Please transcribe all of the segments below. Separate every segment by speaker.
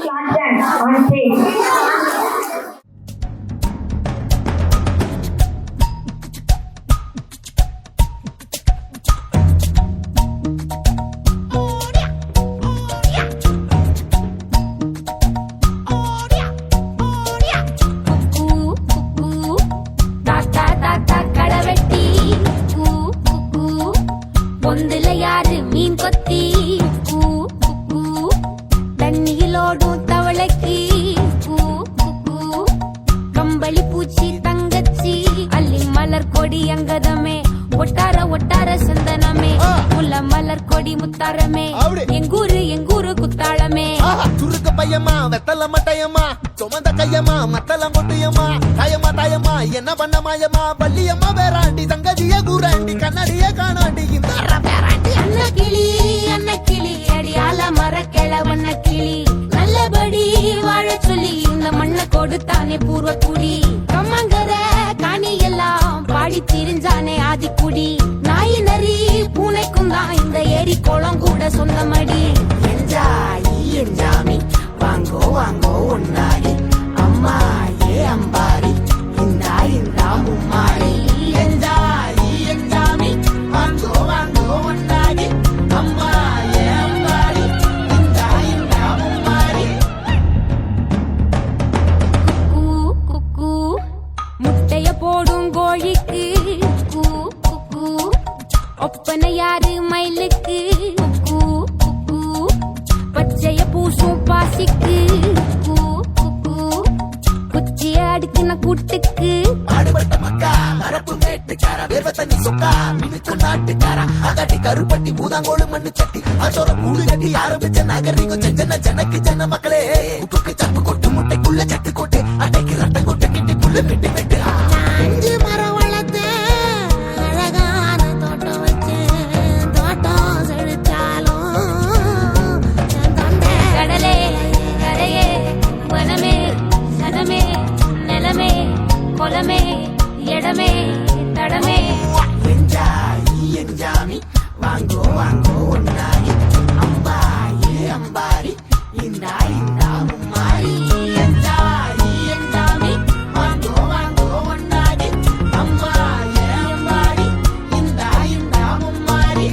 Speaker 1: Flat dance on stage.
Speaker 2: தண்ணியிலோடும் தவளைக்கு கம்பளி பூச்சி தங்கச்சி அள்ளி மலர் கொடி அங்கதமே ஒட்டார ஒட்டார சந்தனமே முல்ல மலர் கொடி முத்தாரமே எங்கூரு குத்தாளமே
Speaker 3: சுருக்க பையமா வெத்தல மட்டையம்மா சுமந்த கையம்மா மத்தல மொட்டையம்மா தாயம்மா என்ன பண்ண மாயம்மா பள்ளியம்மா வேறாண்டி தங்கதிய கூறாண்டி கண்ணாடிய காணாண்டி இந்த
Speaker 2: அண்ண கிளி அடியால மர கிழவண்ண கிளி நல்லபடி வாழ சொல்லி இந்த மண்ணை கொடுத்தானே பூர்வ குடி கம்மங்கர காணி எல்லாம் பாடி திரிஞ்சானே ஆதிக்குடி நாய் நரி பூனைக்கும் தான் இந்த ஏரி குளம் கூட சொந்தமடி என்ஜாமி வாங்கோ வாங்கோ ஒன்னாரி அம்மா ஏ அம்பாரி இந்தா மும்மாரி என்ஜாமி வாங்கோ வாங்கோ ஒன்னாரி அம்மா ஏ அம்பாரி இந்தா மும்மாரி குக்கு முட்டைய போடும் கோழிக்கு ஒப்பனை யாரு மயிலுக்கு பச்சைய பூசும் பாசிக்கு குச்சிய அடுக்கின கூட்டுக்கு
Speaker 3: ஆடுபட்ட மக்கா மரப்பு மேட்டுக்காரா வேர்வ தண்ணி சொக்கா மினுக்கு நாட்டுக்காரா அகாட்டி கருப்பட்டி பூதாங்கோடு மண்ணு சட்டி அசோர கூடு கட்டி ஆரம்பிச்ச நாகரிகம் செஞ்சன ஜனக்கு ஜன மக்களே உப்புக்கு சப்பு கொட்டு முட்டைக்குள்ள சட்டு கொட்டு அட்டைக்கு ரட்டம் கொட்டு கிட்டி புல்லு வெட்டு வெட்டு
Speaker 2: அஞ்சு மரம் வளர்த்து அழகான தோட்டம் வச்சு தோட்டம் செழிச்சாலும் கடலே கரையே வனமே சனமே நிலமே கொலமே இடமே தடமே
Speaker 3: என்ஜாமி வாங்கோ வாங்கோ ஒன்னாரி அம்பா ஏ அம்பாரி இந்தா மும்மாரி என்ஜாமி வாங்கோ வாங்கோ ஒன்னாரி அம்பா ஏ அம்பாரி இந்தா மும்மாரி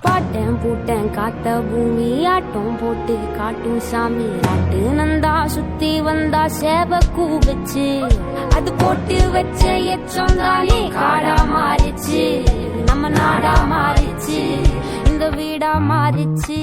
Speaker 2: பாட்டன் பூட்டன் காத்த பூமி ஆட்டம் போட்டு காட்டும் சாமி நாட்டு நந்தா சுத்தி வந்தா சேவ கூவச்சு அது போட்டு வச்ச எச்சம் தானே காடா மாறிச்சு நம்ம நாடா மாறிச்சு இந்த வீடா மாறிச்சு